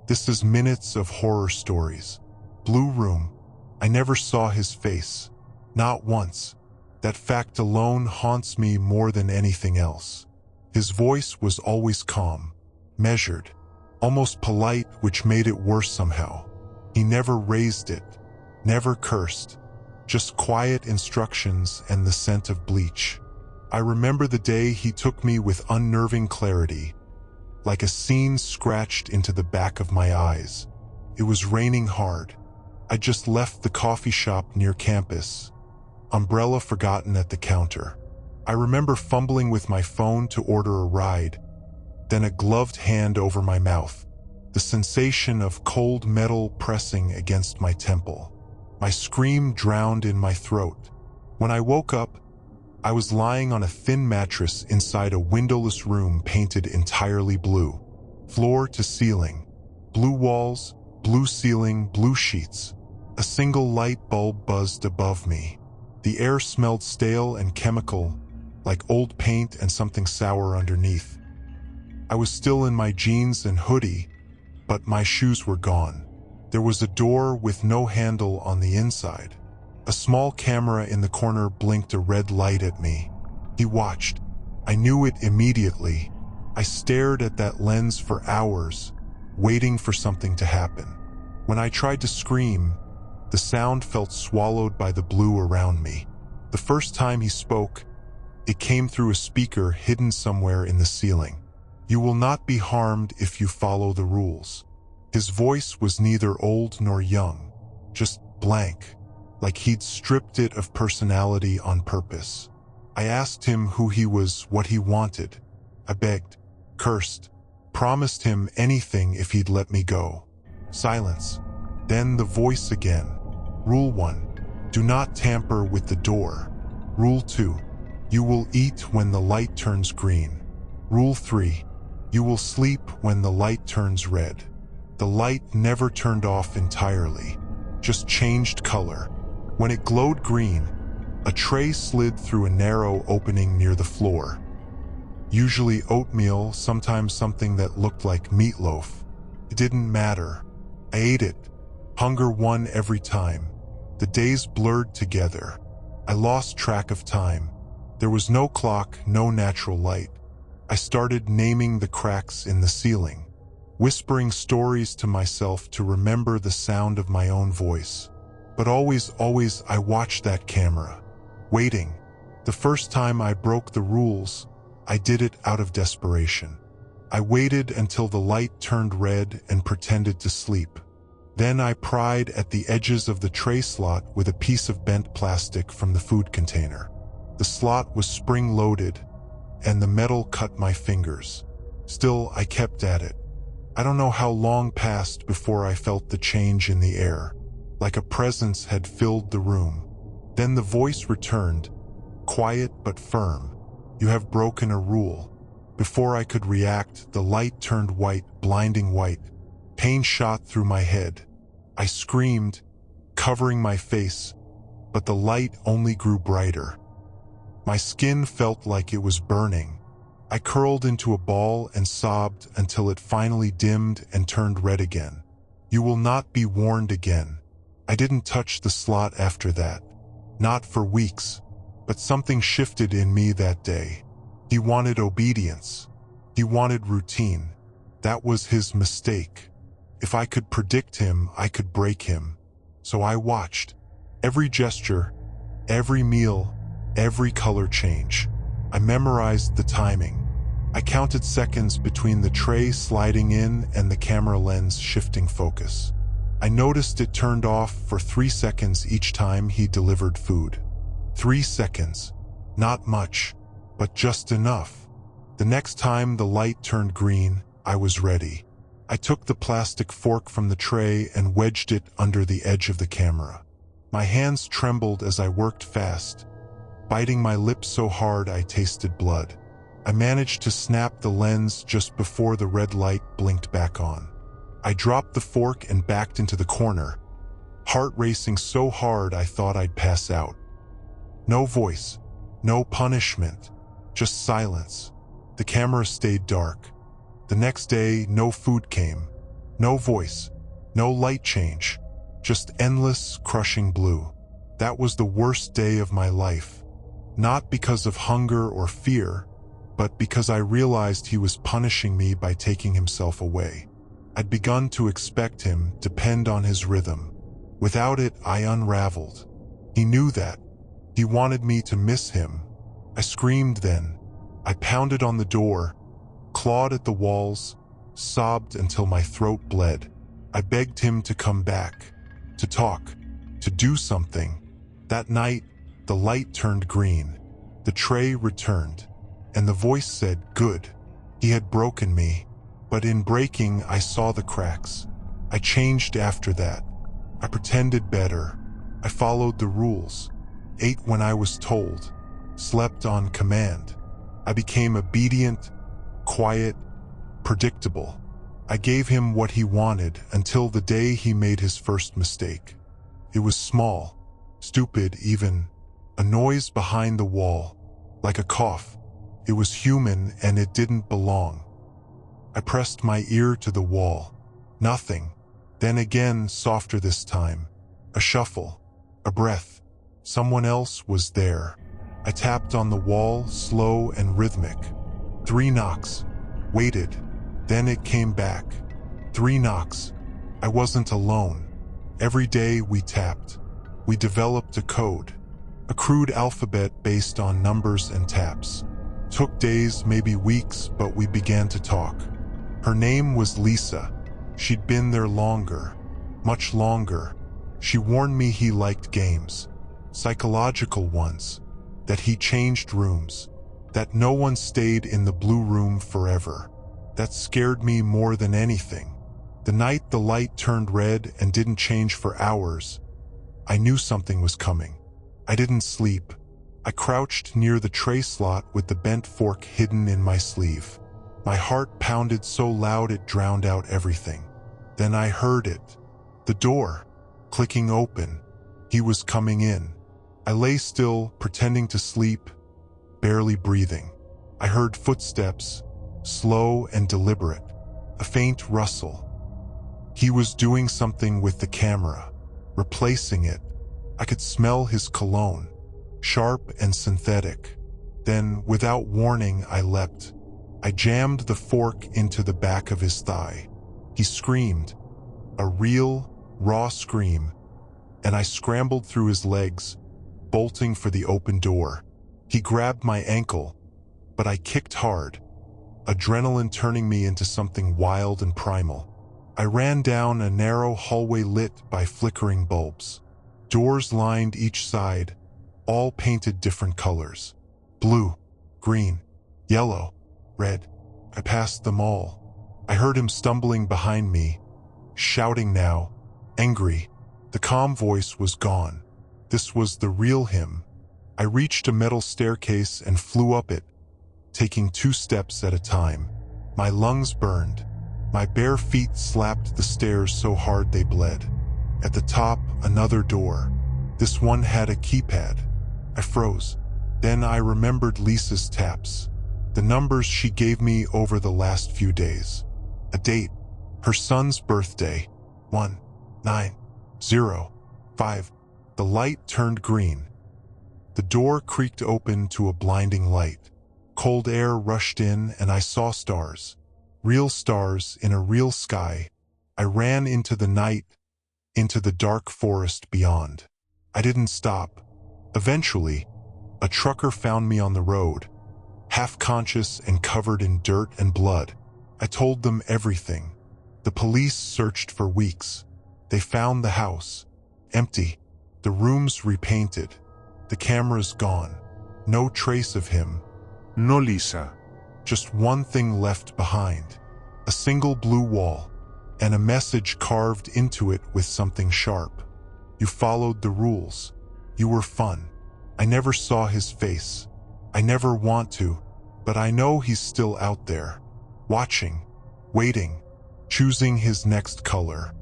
This is minutes of horror stories. Blue room. I never saw his face. Not once. That fact alone haunts me more than anything else. His voice was always calm, measured, almost polite, which made it worse somehow. He never raised it, never cursed, just quiet instructions and the scent of bleach. I remember the day he took me with unnerving clarity, like a scene scratched into the back of my eyes. It was raining hard. I just left the coffee shop near campus, umbrella forgotten at the counter. I remember fumbling with my phone to order a ride, then a gloved hand over my mouth, the sensation of cold metal pressing against my temple. My scream drowned in my throat. When I woke up, I was lying on a thin mattress inside a windowless room painted entirely blue. Floor to ceiling. Blue walls, blue ceiling, blue sheets. A single light bulb buzzed above me. The air smelled stale and chemical, like old paint and something sour underneath. I was still in my jeans and hoodie, but my shoes were gone. There was a door with no handle on the inside. A small camera in the corner blinked a red light at me. He watched. I knew it immediately. I stared at that lens for hours, waiting for something to happen. When I tried to scream, the sound felt swallowed by the blue around me. The first time he spoke, it came through a speaker hidden somewhere in the ceiling. You will not be harmed if you follow the rules. His voice was neither old nor young, just blank, like he'd stripped it of personality on purpose. I asked him who he was, what he wanted. I begged, cursed, promised him anything if he'd let me go. Silence. Then the voice again. Rule 1. Do not tamper with the door. Rule 2. You will eat when the light turns green. Rule 3. You will sleep when the light turns red. The light never turned off entirely, just changed color. When it glowed green, a tray slid through a narrow opening near the floor. Usually oatmeal, sometimes something that looked like meatloaf. It didn't matter. I ate it. Hunger won every time. The days blurred together. I lost track of time. There was no clock, no natural light. I started naming the cracks in the ceiling, whispering stories to myself to remember the sound of my own voice. But always I watched that camera, waiting. The first time I broke the rules, I did it out of desperation. I waited until the light turned red and pretended to sleep. Then I pried at the edges of the tray slot with a piece of bent plastic from the food container. The slot was spring-loaded, and the metal cut my fingers. Still, I kept at it. I don't know how long passed before I felt the change in the air, like a presence had filled the room. Then the voice returned, quiet but firm. You have broken a rule. Before I could react, the light turned white, blinding white. Pain shot through my head. I screamed, covering my face, but the light only grew brighter. My skin felt like it was burning. I curled into a ball and sobbed until it finally dimmed and turned red again. You will not be warned again. I didn't touch the slot after that. Not for weeks. But something shifted in me that day. He wanted obedience. He wanted routine. That was his mistake. If I could predict him, I could break him. So I watched. Every gesture, every meal, every color change. I memorized the timing. I counted seconds between the tray sliding in and the camera lens shifting focus. I noticed it turned off for 3 seconds each time he delivered food. 3 seconds. Not much, but just enough. The next time the light turned green, I was ready. I took the plastic fork from the tray and wedged it under the edge of the camera. My hands trembled as I worked fast, biting my lips so hard I tasted blood. I managed to snap the lens just before the red light blinked back on. I dropped the fork and backed into the corner, heart racing so hard I thought I'd pass out. No voice, no punishment, just silence. The camera stayed dark. The next day, no food came. No voice, no light change, just endless, crushing blue. That was the worst day of my life. Not because of hunger or fear, but because I realized he was punishing me by taking himself away. I'd begun to expect him to depend on his rhythm. Without it, I unraveled. He knew that. He wanted me to miss him. I screamed then. I pounded on the door, clawed at the walls, sobbed until my throat bled. I begged him to come back, to talk, to do something. That night, the light turned green. The tray returned, and the voice said, "Good." He had broken me, but in breaking, I saw the cracks. I changed after that. I pretended better. I followed the rules, ate when I was told, slept on command. I became obedient, quiet, predictable. I gave him what he wanted until the day he made his first mistake. It was small, stupid even, a noise behind the wall, like a cough. It was human and it didn't belong. I pressed my ear to the wall. Nothing. Then again, softer this time. A shuffle, a breath. Someone else was there. I tapped on the wall, slow and rhythmic. 3 knocks. Waited. Then it came back. 3 knocks. I wasn't alone. Every day we tapped. We developed a code, a crude alphabet based on numbers and taps. Took days, maybe weeks, but we began to talk. Her name was Lisa. She'd been there longer, much longer. She warned me he liked games, psychological ones, that he changed rooms, that no one stayed in the blue room forever. That scared me more than anything. The night the light turned red and didn't change for hours, I knew something was coming. I didn't sleep. I crouched near the tray slot with the bent fork hidden in my sleeve. My heart pounded so loud it drowned out everything. Then I heard it. The door, clicking open. He was coming in. I lay still, pretending to sleep, barely breathing. I heard footsteps, slow and deliberate, a faint rustle. He was doing something with the camera, replacing it. I could smell his cologne, sharp and synthetic. Then, without warning, I leapt. I jammed the fork into the back of his thigh. He screamed, a real, raw scream, and I scrambled through his legs, bolting for the open door. He grabbed my ankle, but I kicked hard, adrenaline turning me into something wild and primal. I ran down a narrow hallway lit by flickering bulbs. Doors lined each side, all painted different colors. Blue, green, yellow, red. I passed them all. I heard him stumbling behind me, shouting now, angry. The calm voice was gone. This was the real him. I reached a metal staircase and flew up it, taking 2 steps at a time. My lungs burned. My bare feet slapped the stairs so hard they bled. At the top, another door. This one had a keypad. I froze. Then I remembered Lisa's taps, the numbers she gave me over the last few days. A date, her son's birthday, 1905. The light turned green. The door creaked open to a blinding light. Cold air rushed in and I saw stars. Real stars in a real sky. I ran into the night, into the dark forest beyond. I didn't stop. Eventually, a trucker found me on the road, half conscious and covered in dirt and blood. I told them everything. The police searched for weeks. They found the house, empty, the rooms repainted, the cameras gone. No trace of him. No Lisa. Just one thing left behind. A single blue wall, and a message carved into it with something sharp. You followed the rules. You were fun. I never saw his face. I never want to, but I know he's still out there, watching, waiting, choosing his next color.